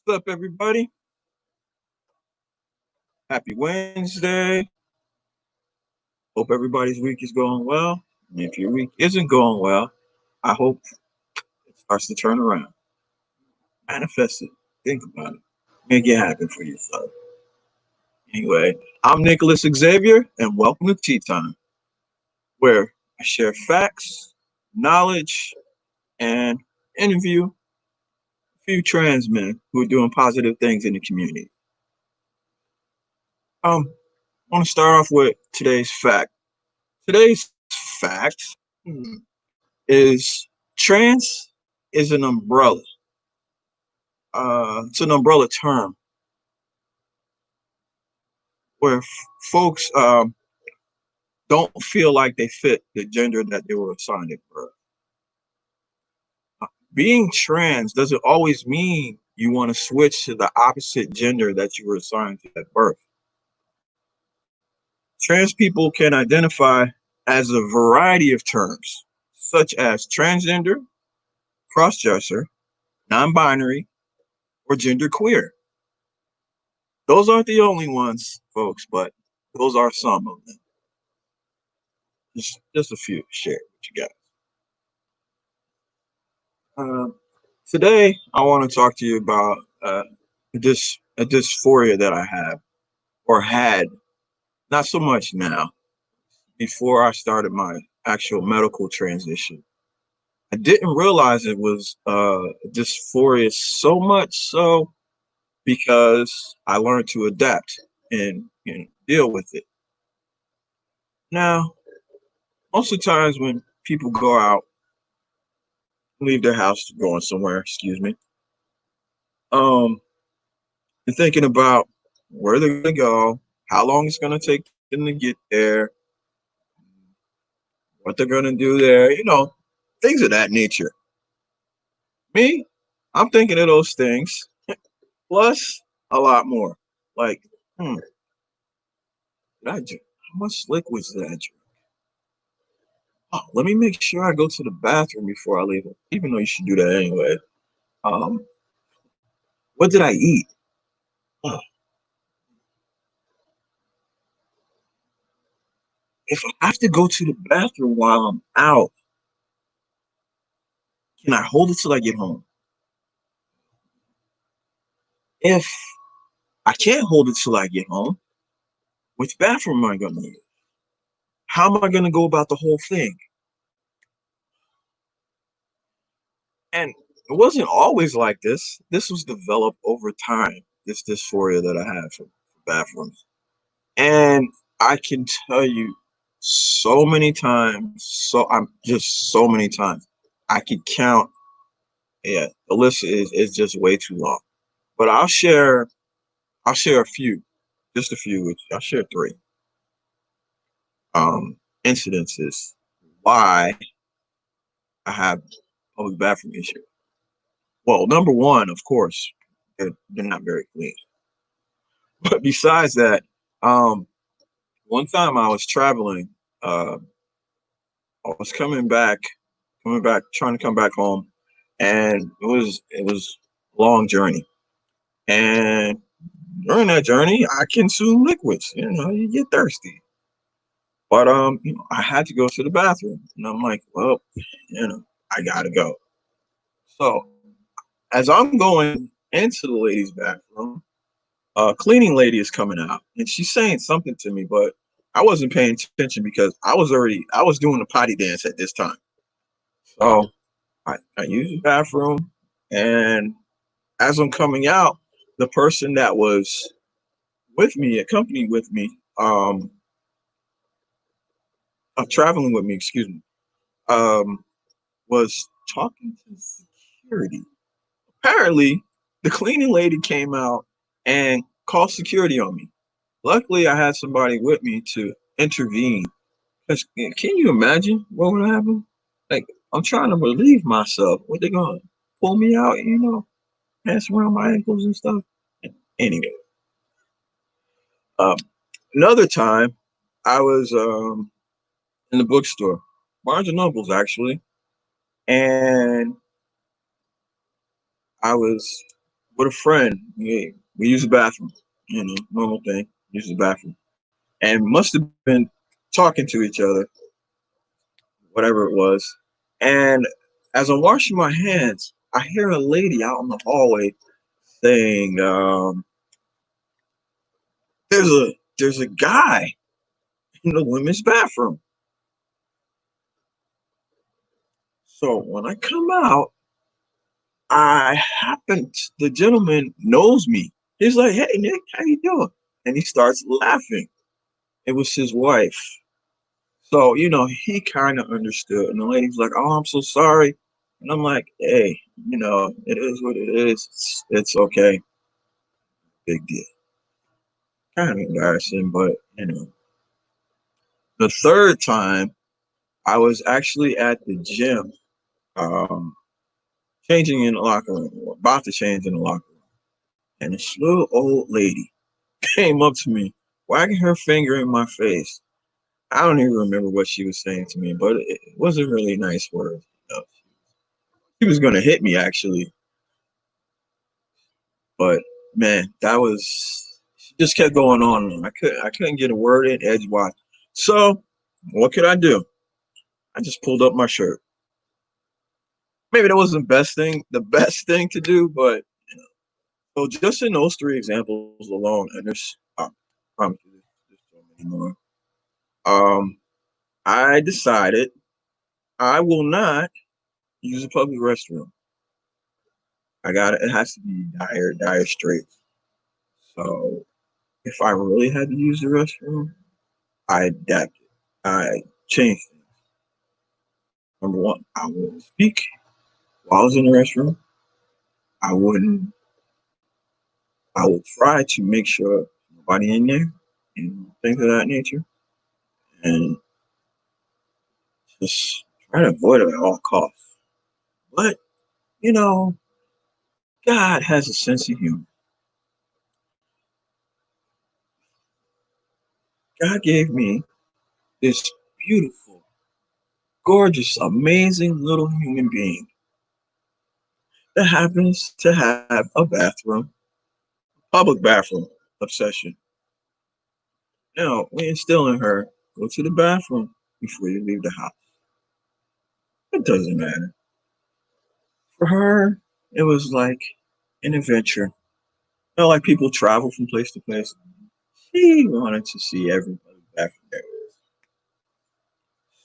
What's up, everybody? Happy Wednesday. Hope everybody's week is going well. And if your week isn't going well, I hope it starts to turn around. Manifest it. Think about it. Make it happen for yourself. Anyway, I'm Nicholas Xavier, and welcome to Tea Time, where I share facts, knowledge, and interview a few trans men who are doing positive things in the community. I want to start off with today's fact. Today's fact is trans is an umbrella. It's an umbrella term where folks don't feel like they fit the gender that they were assigned at birth. Being trans doesn't always mean you want to switch to the opposite gender that you were assigned to at birth. Trans people can identify as a variety of terms, such as transgender, crossdresser, non binary, or genderqueer. Those aren't the only ones, folks, but those are some of them. Just a few to share with you guys. Uh, Today, I want to talk to you about a dysphoria that I have or had, not so much now. Before I started my actual medical transition, I didn't realize it was dysphoria so much so because I learned to adapt and deal with it. Now, most of the times when people go out, leave their house going somewhere, excuse me, um, and thinking about where they're gonna go, how long it's gonna take them to get there, what they're gonna do there, things of that nature. Me, I'm thinking of those things, plus a lot more. Like, did I drink? How much liquids did I drink? Oh, let me make sure I go to the bathroom before I leave, even though you should do that anyway. Um, what did I eat? Oh, if I have to go to the bathroom while I'm out, can I hold it till I get home? If I can't hold it till I get home, which bathroom am I going to use? How am I going to go about the whole thing? And it wasn't always like this. This was developed over time, this dysphoria that I have for bathrooms. And I can tell you so many times, so many times, I could count. Yeah, the list is just way too long. But I'll share a few, just a few with you. I'll share three incidences why I have public bathroom issue. Well, number one, of course, they're not very clean. But besides that, um, one time I was traveling, uh, I was coming back, trying to come back home, and it was a long journey. And during that journey, I consumed liquids. You get thirsty. But I had to go to the bathroom, and I'm like, well, I gotta go. So as I'm going into the ladies' bathroom, a cleaning lady is coming out, and she's saying something to me, but I wasn't paying attention because I was doing the potty dance at this time. So I used the bathroom, and as I'm coming out, the person that was with me, accompanied with me, traveling with me, excuse me, um, was talking to security. Apparently, the cleaning lady came out and called security on me. Luckily, I had somebody with me to intervene. 'Cause, can you imagine what would happen? Like, I'm trying to relieve myself. What they gonna pull me out? Hands around my ankles and stuff. Anyway, um, another time, I was in the bookstore, Barnes and Nobles actually, and I was with a friend. We use the bathroom, normal thing. Use the bathroom, and must have been talking to each other, whatever it was. And as I'm washing my hands, I hear a lady out in the hallway saying, "There's a guy in the women's bathroom." So when I come out, the gentleman knows me. He's like, "Hey Nick, how you doing?" And he starts laughing. It was his wife. So, he kind of understood. And the lady's like, "Oh, I'm so sorry." And I'm like, "Hey, it is what it is. It's okay. Big deal." Kind of embarrassing, but, The third time, I was actually at the gym, um, changing in the locker room, or about to change in the locker room. And this little old lady came up to me, wagging her finger in my face. I don't even remember what she was saying to me, but it wasn't really nice words. She was going to hit me, actually. But man, that was she just kept going on. I couldn't get a word in edgewise. So what could I do? I just pulled up my shirt. Maybe that wasn't the best thing to do, but so just in those three examples alone, and promise you there's so many more. Um, I decided I will not use a public restroom. I got it. It has to be dire straits. So if I really had to use the restroom, I adapted. I changed things. Number one, I would speak while I was in the restroom. I wouldn't. I would try to make sure nobody in there and things of that nature, and just try to avoid it at all costs. But you know, God has a sense of humor. God gave me this beautiful, gorgeous, amazing little human being that happens to have a bathroom, public bathroom obsession. Now, we instill in her, go to the bathroom before you leave the house. It doesn't matter. For her, it was like an adventure. Like people travel from place to place. She wanted to see everybody back there.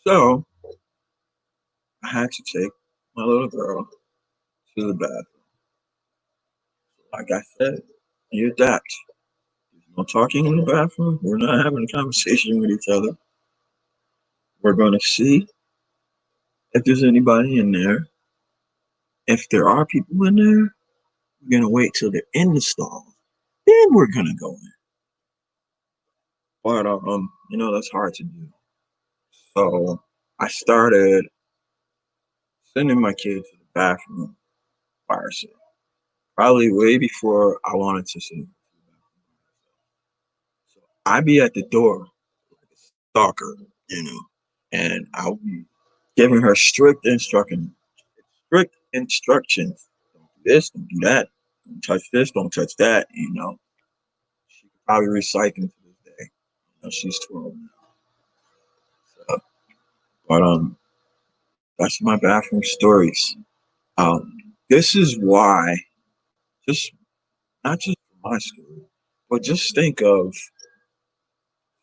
So I had to take my little girl to the bathroom. Like I said, you adapt. There's no talking in the bathroom. We're not having a conversation with each other. We're going to see if there's anybody in there. If there are people in there, we're going to wait till they're in the stall. Then we're going to go in. But, that's hard to do. So I started sending my kid to the bathroom by herself. Probably way before I wanted to send her. So I'd be at the door like a stalker, and I'll be giving her strict instructions. Don't do this, don't do that, don't touch this, don't touch that. She could probably recite them to this day. She's 12 now. So, but that's my bathroom stories. This is why, just not just my story, but just think of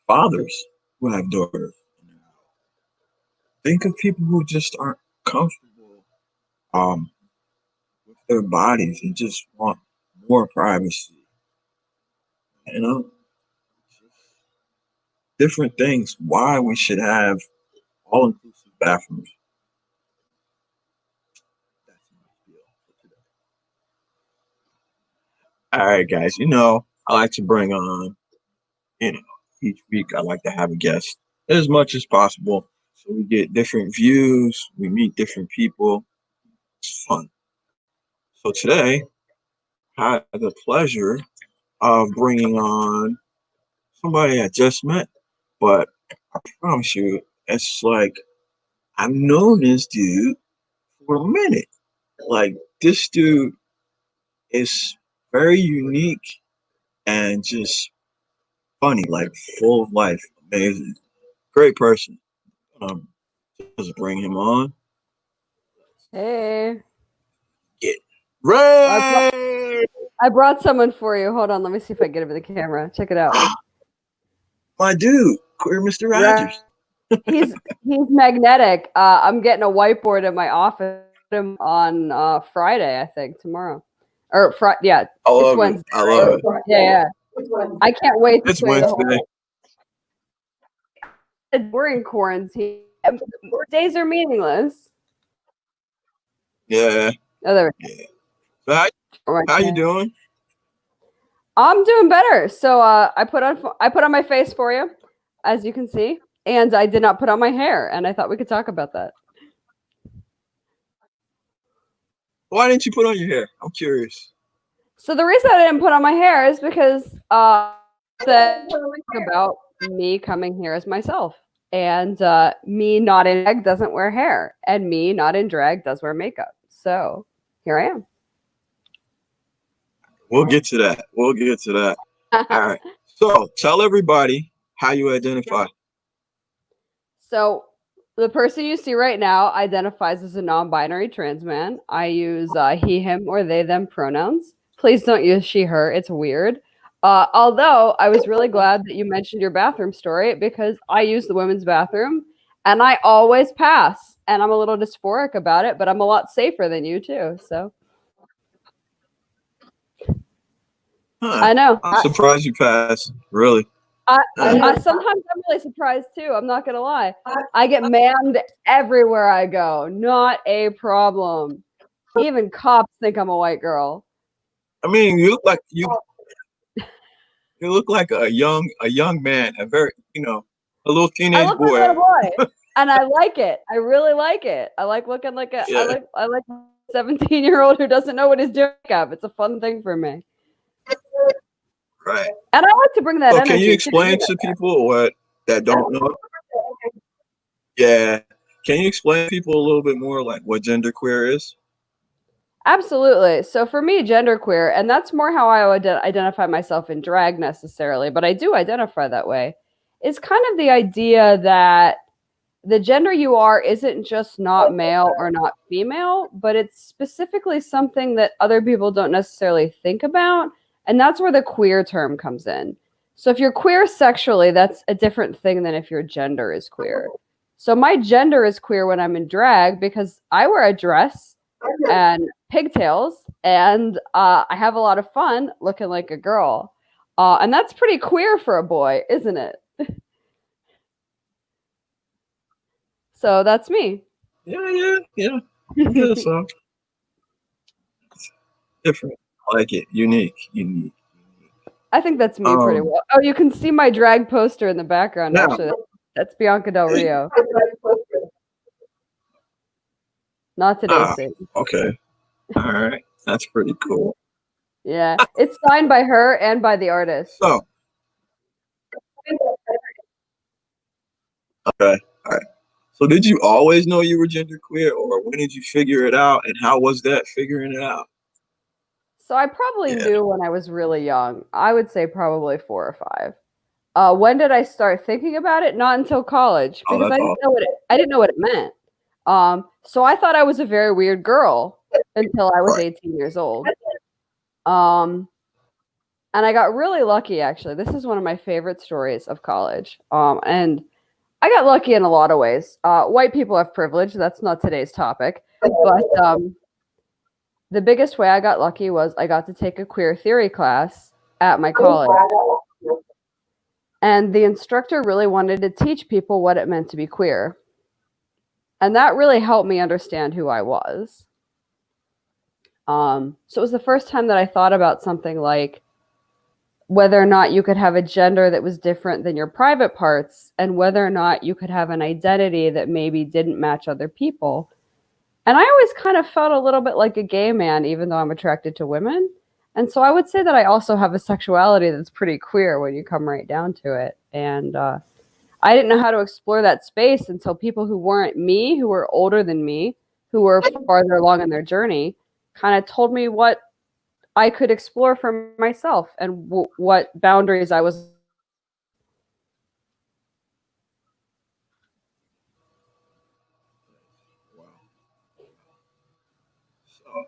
fathers who have daughters. Think of people who just aren't comfortable um, with their bodies and just want more privacy. You know, different things. Why we should have all-inclusive bathrooms. That's my deal for today. All right, guys. I like to bring on, you know, each week I like to have a guest as much as possible. So we get different views, we meet different people. It's fun. So today, I had the pleasure of bringing on somebody I just met, but I promise you, it's like I've known this dude for a minute. Like this dude is very unique and just funny, like full of life, amazing, great person. Just bring him on. Hey, Get I brought, Ray, I brought someone for you. Hold on, let me see if I can get it with the camera. Check it out. my dude, queer Mr. Right. Rogers. He's magnetic. I'm getting a whiteboard in my office on Friday, I think tomorrow, or Friday. Yeah, I it's love it. Wednesday, I right? love it. Yeah, yeah. I can't wait to It's show you the Wednesday. whole. We're in quarantine. Days are meaningless. Yeah, Oh, there yeah. So we how you go. doing? I'm doing better. So I put on my face for you, as you can see, and I did not put on my hair, and I thought we could talk about that. Why didn't you put on your hair? I'm curious. So the reason I didn't put on my hair is because that about me coming here as myself, and me not in drag doesn't wear hair, and me not in drag does wear makeup. So here I We'll get to that. We'll get to that. am. All right. So tell everybody how you identify. So the person you see right now identifies as a non-binary trans man. I use he, him, or they, them pronouns. Please don't use she, her. It's weird. Although I was really glad that you mentioned your bathroom story because I use the women's bathroom and I always pass. And I'm a little dysphoric about it, but I'm a lot safer than you too. So Huh. I know. I'm surprised you passed. Really. I, Huh. sometimes I'm really surprised too. I'm not gonna lie. I get manned everywhere I go. Not a problem. Even cops think I'm a white girl. I mean, you look like a young man, a very a little I teenage look like a little boy. boy, and I like it. I really like it. I like looking like a. Yeah. I like 17-year-old who doesn't know what he's doing up. It's a fun thing for me, Right. and I like to bring that So can you energy too. explain to people what that don't know? Yeah. Can you explain to people a little bit more like what genderqueer is? Absolutely. So for me, genderqueer, and that's more how I would identify myself in drag necessarily, but I do identify that way, is kind of the idea that the gender you are isn't just not male or not female, but it's specifically something that other people don't necessarily think about. And that's where the queer term comes in. So if you're queer sexually, that's a different thing than if your gender is queer. So my gender is queer when I'm in drag because I wear a dress and pigtails and I have a lot of fun looking like a girl. And that's pretty queer for a boy, isn't it? So that's me. Yeah, yeah, yeah. I guess so. Different. I like it. Unique. Unique. I think that's me pretty Um well. Oh, you can see my drag poster in the background, now actually. That's Bianca Del hey, Rio. Not today's ah, thing. okay. All right. That's pretty cool. Yeah. It's signed by her and by the artist. So, okay. All right. So did you always know you were genderqueer or when did you figure it out and how was that figuring it out? So I probably Yeah. knew when I was really young. I would say probably 4 or 5. When did I start thinking about it? Not until college, Oh, because that's all. I didn't know what it meant. So I thought I was a very weird girl until I was Right. 18 years old. Um, and I got really lucky actually. This is one of my favorite stories of college. And I got lucky in a lot of ways. White people have privilege. That's not today's topic, but the biggest way I got lucky was I got to take a queer theory class at my college, and the instructor really wanted to teach people what it meant to be queer, and that really helped me understand who I was. So it was the first time that I thought about something like whether or not you could have a gender that was different than your private parts and whether or not you could have an identity that maybe didn't match other people. And I always kind of felt a little bit like a gay man, even though I'm attracted to women. And so I would say that I also have a sexuality that's pretty queer when you come right down to it. And I didn't know how to explore that space until people who weren't me, who were older than me, who were farther along in their journey, kind of told me what I could explore for myself and what boundaries I was allowed to cross. Wow. So,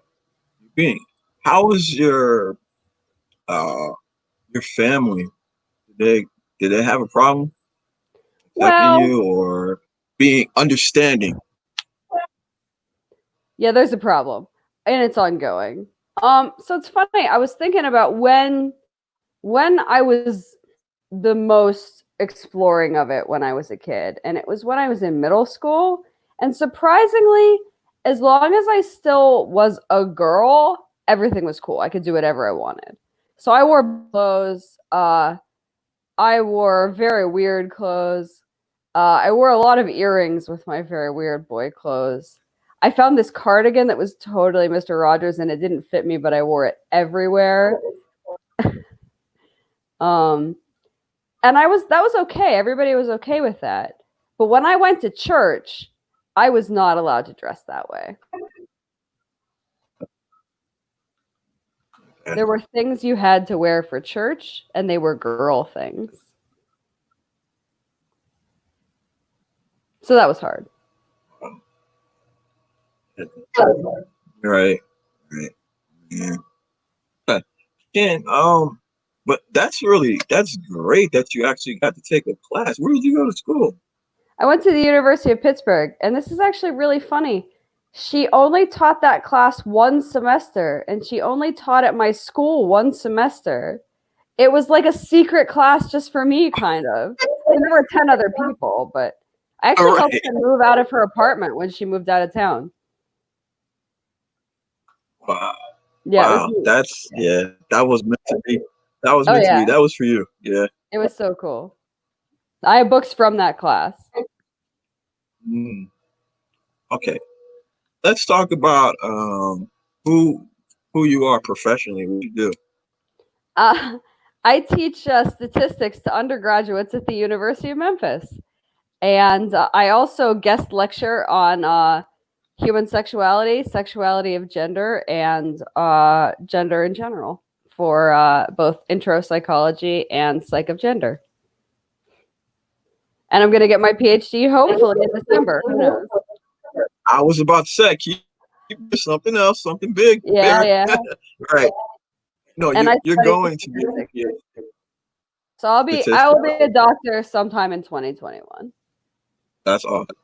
being, how was uh your family? Did they did they have a problem accepting Well, you or being understanding? yeah, there's a problem, and it's ongoing. So it's funny. I was thinking about when I was the most exploring of it when I was a kid, and it was when I was in middle school. And surprisingly, as long as I still was a girl, everything was cool. I could do whatever I wanted. So I wore clothes. I wore very weird clothes. I wore a lot of earrings with my very weird boy clothes. I found this cardigan that was totally Mr. Rogers and it didn't fit me, but I wore it everywhere. Um, and that was okay. Everybody was okay with that. But when I went to church, I was not allowed to dress that way. Okay. There were things you had to wear for church, and they were girl things. So that was hard. Right. Right. Yeah. Ken, but that's great that you actually got to take a class. Where did you go to school? I went to the University of Pittsburgh, and this is actually really funny. She only taught that class one semester, and she only taught at my school one semester. It was like a secret class just for me, kind of. I mean, there were 10 other people, but I All actually helped right. her move out of her apartment when she moved out of town. Wow. Yeah, it was Wow. neat. That's Yeah. yeah. That was meant to be. That was Oh, meant to be. yeah. That was for you. Yeah. It was so cool. I have books from that class. Mm. Okay. Let's talk about who who you are professionally. What you do. Uh, I teach statistics to undergraduates at the University of Memphis. And I also guest lecture on human sexuality, sexuality of gender, and gender in general for both intro psychology and psych of gender. And I'm going to get my PhD hopefully in December. Who knows? I was about to say, keep something else, something big, Yeah, bigger. yeah. Right. No, And I you're studied going to get statistics. your So I will statistics. be a doctor sometime in 2021. That's awesome.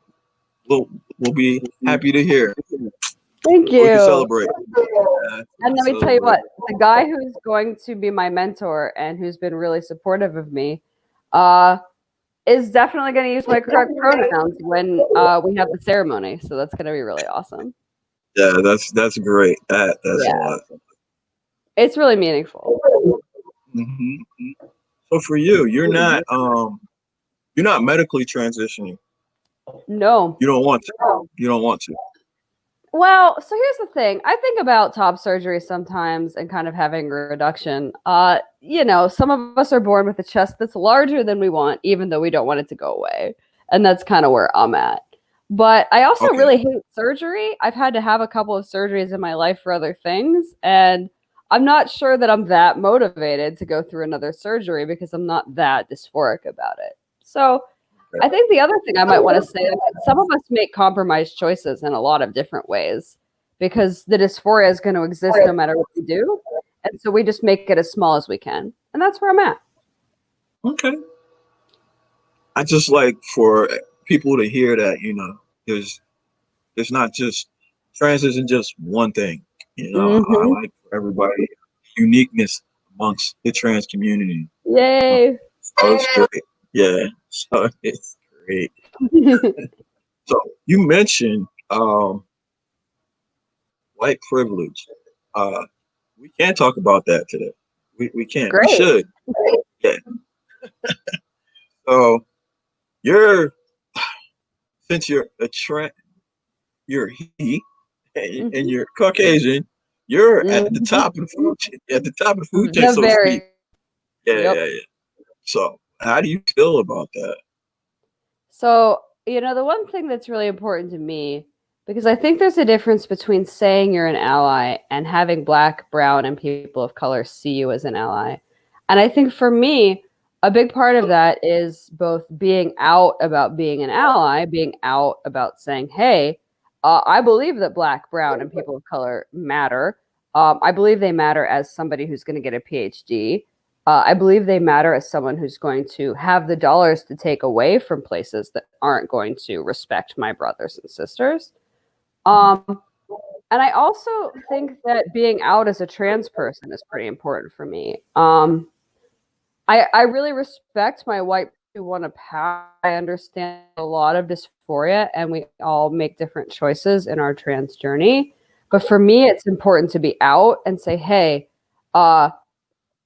We'll be happy to hear. Thank We can you. celebrate. We And can let me tell you celebrate. what, the guy who's going to be my mentor and who's been really supportive of me, uh, is definitely going to use my correct pronouns when we have the ceremony. So that's going to be really awesome. Yeah, that's great. That's Yeah, awesome. it's really meaningful. Hmm. So for you, you're not medically transitioning. No. You don't want to. You don't want to. Well, so here's the thing. I think about top surgery sometimes and kind of having a reduction. Some of us are born with a chest that's larger than we want, even though we don't want it to go away. And that's kind of where I'm at. But I also Okay. really hate surgery. I've had to have a couple of surgeries in my life for other things. And I'm not sure that I'm that motivated to go through another surgery because I'm not that dysphoric about it. So I think the other thing I might want to say is that some of us make compromised choices in a lot of different ways because the dysphoria is going to exist no matter what we do. And so we just make it as small as we can. And that's where I'm at. Okay. I just like for people to hear that, there's it's not just trans isn't just one thing. I Mm-hmm. like for everybody uniqueness amongst the trans community. Uh, Yay. So it's great. Yeah. So it's great. So you mentioned white privilege. Uh, we can't talk about that today. We can't. We Great. should. Yeah. So you're since you're he and Mm-hmm. you're Caucasian, you're at the Mm-hmm. top of the at the top of the food chain, The so to speak. very, Yeah, yep. yeah, yeah. So how do you feel about that? So, the one thing that's really important to me, Because I think there's a difference between saying you're an ally and having Black, brown, and people of color see you as an ally. And I think for me, a big part of that is both being out about being an ally, being out about saying, hey, I believe that Black, brown, and people of color matter. I believe they matter as somebody who's going to get a PhD. I believe they matter as someone who's going to have the dollars to take away from places that aren't going to respect my brothers and sisters. Um, and I also think that being out as a trans person is pretty important for me. I really respect my white who want to pass. I understand a lot of dysphoria, and we all make different choices in our trans journey. But for me, it's important to be out and say, hey, uh,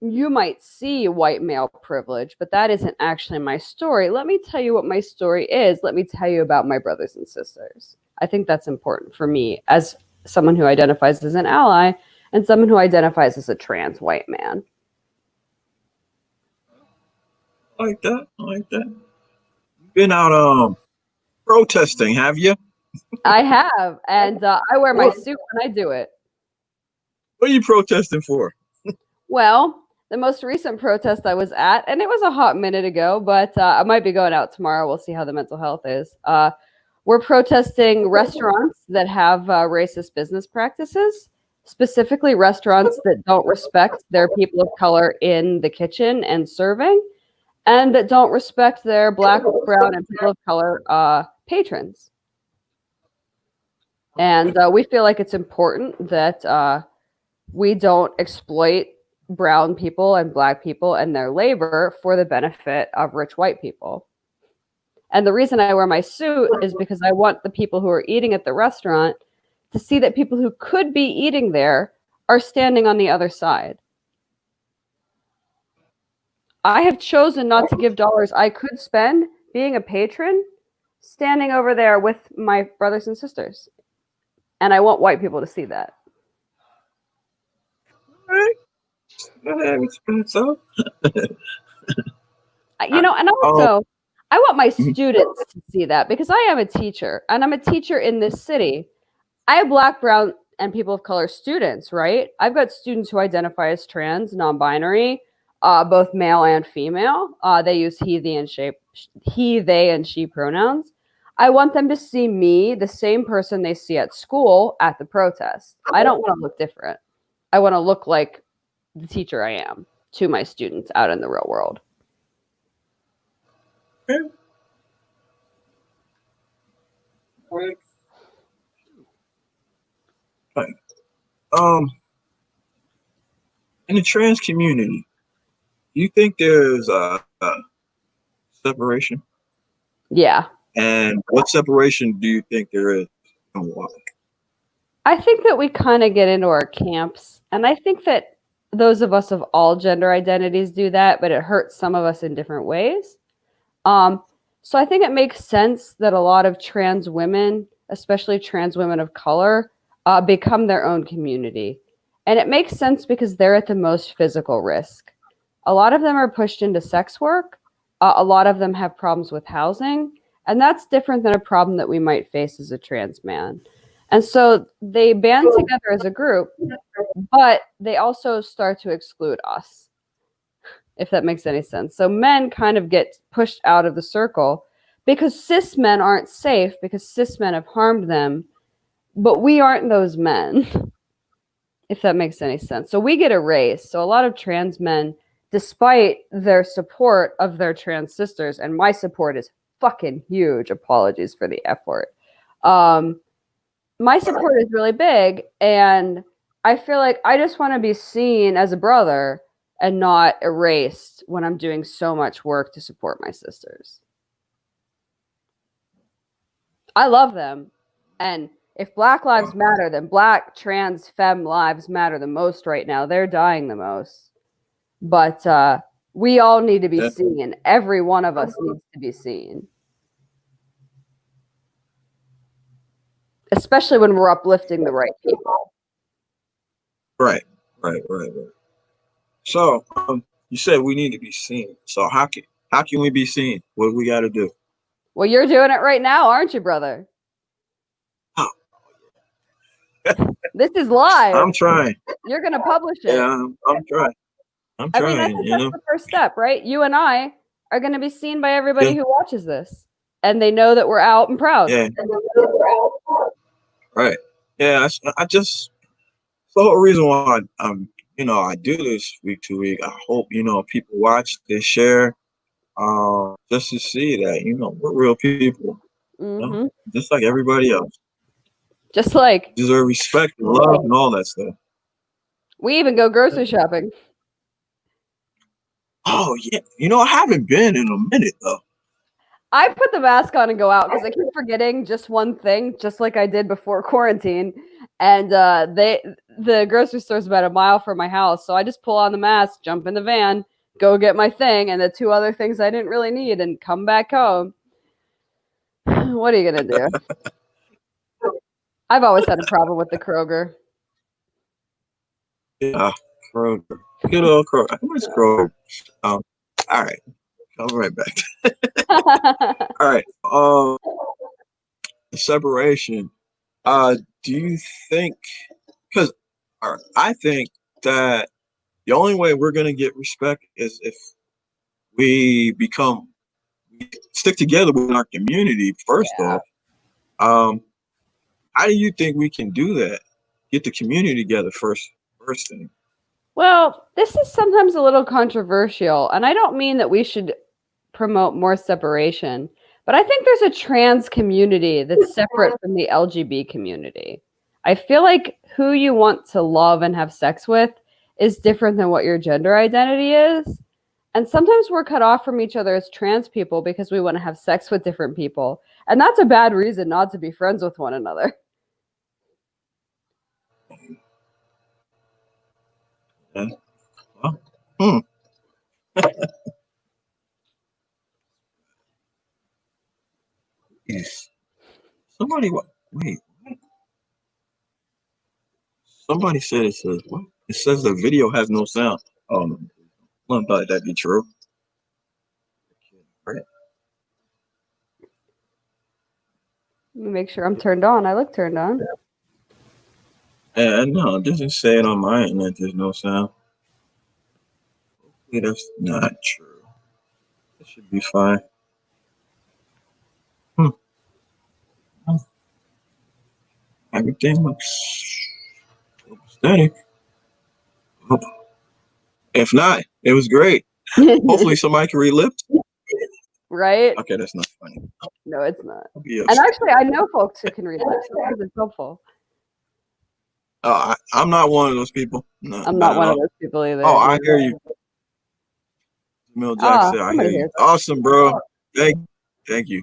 you might see white male privilege, but that isn't actually my story. Let me tell you what my story is. Let me tell you about my brothers and sisters. I think that's important for me as someone who identifies as an ally and someone who identifies as a trans white man. I like that. I like that. You've been out protesting, have you? I have, and I wear my What suit when I do it. what are you protesting for? Well, the most recent protest I was at, and it was a hot minute ago, but I might be going out tomorrow. We'll see how the mental health is. We're protesting restaurants that have racist business practices, specifically restaurants that don't respect their people of color in the kitchen and serving, and that don't respect their Black, brown, and people of color patrons. And we feel like it's important that we don't exploit brown people and Black people and their labor for the benefit of rich white people. And the reason I wear my suit is because I want the people who are eating at the restaurant to see that people who could be eating there are standing on the other side. I have chosen not to give dollars I could spend being a patron, standing over there with my brothers and sisters. And I want white people to see that. All right. Go ahead, explain so. You know, and Um, also, I want my students to see that because I am a teacher and I'm a teacher in this city. I have Black, brown, and people of color students, right? I've got students who identify as trans, non binary, both male and female. They use he, they, and she pronouns. I want them to see me, the same person they see at school, at the protest. I don't want to look different. I want to look like the teacher I am to my students out in the real world. okay. Right. Right. Um, in the trans community, do you think there's a separation? Yeah. And what separation do you think there is and why? I think that we kind of get into our camps. And I think that those of us of all gender identities do that, but it hurts some of us in different ways. Um, so I think it makes sense that a lot of trans women, especially trans women of color, become their own community. And it makes sense because they're at the most physical risk. A lot of them are pushed into sex work. A lot of them have problems with housing. And that's different than a problem that we might face as a trans man. And so they band together as a group, but they also start to exclude us, if that makes any sense. So men kind of get pushed out of the circle because cis men aren't safe because cis men have harmed them, but we aren't those men, if that makes any sense. So we get erased. So a lot of trans men, despite their support of their trans sisters, and my support is fucking huge. Apologies for the F word. Um, my support is really big, and I feel like I just want to be seen as a brother and not erased when I'm doing so much work to support my sisters. I love them. And if Black Lives Matter, then Black, trans, femme lives matter the most right now. They're dying the most. But we all need to be Yeah. seen. Every one of us needs to be seen, especially when we're uplifting the right people. Right, right. So, you said we need to be seen. So how can we be seen? What do we got to do? Well, you're doing it right now, aren't you, brother? How? This is live. I'm trying. You're going to publish it. Yeah, I'm trying. I'm I mean, I trying. think that's the first step, right? You and I are going to be seen by everybody Yeah, who watches this, and they know that we're out and proud. yeah, right. Yeah, I just it's the whole reason why I do this week to week. I hope people watch, they share, just to see that we're real people, Mm-hmm. just like everybody else. Just like Deserve respect and love and all that stuff. we even go grocery shopping. Oh yeah, I haven't been in a minute though. I put the mask on and go out because I keep forgetting just one thing, just like I did before quarantine. And the grocery store's about a mile from my house, so I just pull on the mask, jump in the van, go get my thing, and the two other things I didn't really need, and come back home. What are you gonna do? I've always had a problem with the Kroger. Yeah, Kroger, good old Kroger. Where's Kroger? Um, all right, I'll be right back. All right, separation. Do you think? Because I think that the only way we're gonna get respect is if we stick together with our community. First Yeah. off, um, how do you think we can do that? Get the community together first thing. Well, this is sometimes a little controversial, and I don't mean that we should promote more separation, but I think there's a trans community that's separate from the LGB community. I feel like who you want to love and have sex with is different than what your gender identity is. And sometimes we're cut off from each other as trans people because we want to have sex with different people. And that's a bad reason not to be friends with one another. Yeah. Well, hmm. Yes. Somebody what? Wait. Somebody said it says what? It says the video has no sound. Oh no. I don't thought that'd be true. Right. Let me make sure I'm turned on. I look turned on. And no, it doesn't say it on my end that there's no sound. Hopefully that's not true. It should be fine. Hmm. Everything looks steady. If not, it was great. Hopefully somebody can relive. Right? Okay, that's not funny. No, it's not. I'll be And upset. actually, I know folks who can read lips. Sometimes it's helpful. I'm not one of those people. No, I'm not not at one of all. those people Oh, either. I hear you. Mill Jack Ah, said, I hear somebody you. hears it. Awesome, bro. Thank you.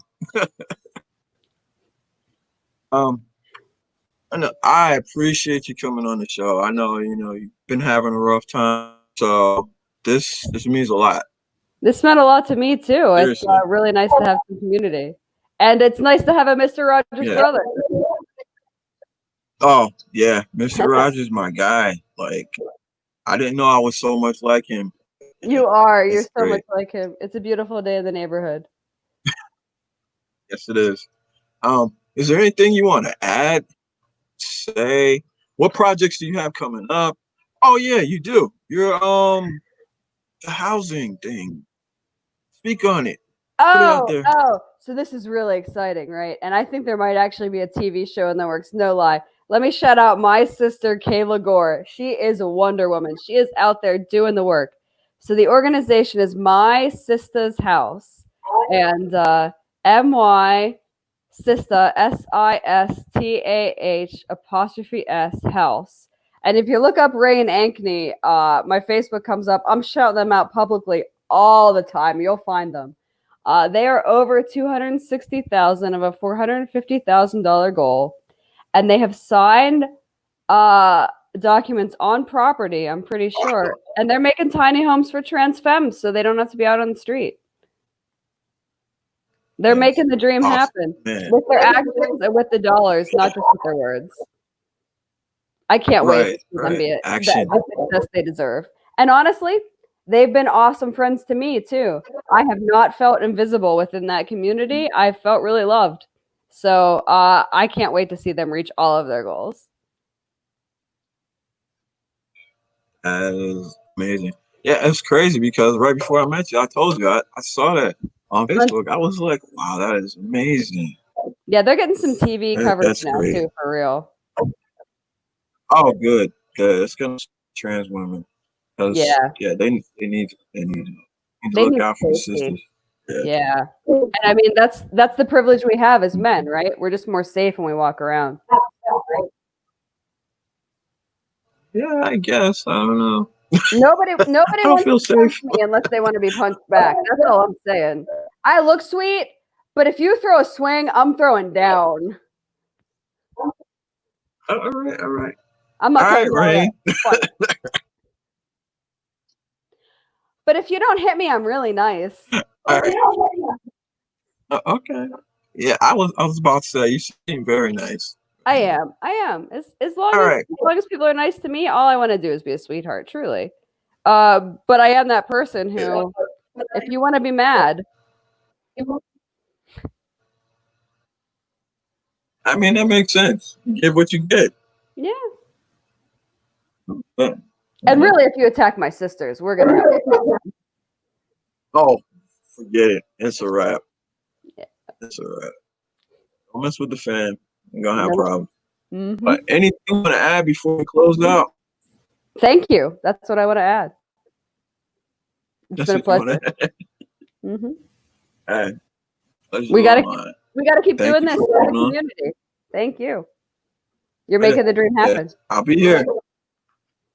Um, I appreciate you coming on the show. I know, you've been having a rough time, so this means a lot. This meant a lot to me too. It's Seriously. really nice to have some community, and it's nice to have a Mr. Rogers Yeah. brother. Oh, yeah. Mr. Rogers, my guy. Like, I didn't know I was so much like him. You are. You're It's so much great. like him. It's a beautiful day in the neighborhood. Yes, it is. Is there anything you want to add? Say, what projects do you have coming up? Oh yeah, you do. You're the housing thing. Speak on it. Put it out there. Oh. So this is really exciting, right? And I think there might actually be a TV show in the works. No lie. Let me shout out my sister, Kayla Gore. She is a Wonder Woman. She is out there doing the work. So the organization is My Sista's House. And MY Sista, SISTAH apostrophe S House. And if you look up Ray and Ankney, my Facebook comes up. I'm shouting them out publicly all the time. You'll find them. They are over 260,000 of a $450,000 goal, and they have signed uh, documents on property. I'm pretty sure, and they're making tiny homes for trans femmes, so they don't have to be out on the street. They're That's making the dream awesome, happen man. with their actions and with the dollars, not just with their words. I can't wait to Right, see them right. be Action. the success they deserve. And honestly, they've been awesome friends to me too. I have not felt invisible within that community. I felt really loved. So I can't wait to see them reach all of their goals. That is amazing. Yeah, it's crazy because right before I met you, I told you I saw that on Facebook. I was like, wow, that is amazing. Yeah, they're getting some TV coverage That's now great. too, for real. Oh, good, good. It's gonna trans women because Yeah, yeah, they need to they look need out for the safety. sisters. Yeah, Yeah, and I mean that's the privilege we have as men, right? We're just more safe when we walk around. yeah. I guess I don't know. Nobody I don't wants feel to punch safe. me unless they want to be punched back. That's all I'm saying. I look sweet, but if you throw a swing, I'm throwing down. All right, all right, I'm all not right, playing no Rain. fun. But if you don't hit me, I'm really nice. All right. Okay. Yeah, I was about to say you seem very nice. I am. I am. As long All as right. as long as people are nice to me, all I want to do is be a sweetheart, truly. But I am that person Yeah. who, if you want to be mad, I mean that makes sense. You get what you get. yeah. But, And really, if you attack my sisters, we're gonna have. oh, forget it. It's a wrap. Yeah. It's a wrap. Don't mess with the fam. You're gonna have No. problems. Hmm. But anything you want to add before we close out? Thank you. That's what I want to add. It's That's been a what you want pleasure. to Hmm. add. Pleasure's We all gotta keep. mine. We gotta keep Thank doing you this for as a coming on. community. Thank you. You're Yeah, making the dream yeah. happen. I'll be here.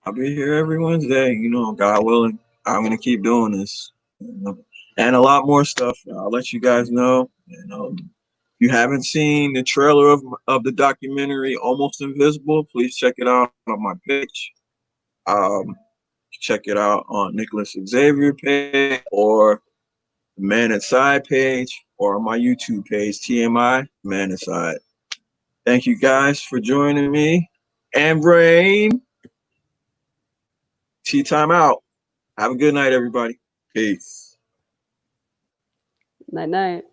I'll be here every Wednesday. God willing. I'm gonna keep doing this. And a lot more stuff. I'll let you guys know. If you haven't seen the trailer of the documentary Almost Invisible, please check it out on my page. Um, check it out on Nicholas Xavier page or the Man Inside page or on my YouTube page, T.M.I. Man Inside. Thank you guys for joining me. And Brain, tea time out. Have a good night, everybody. Peace. Night night.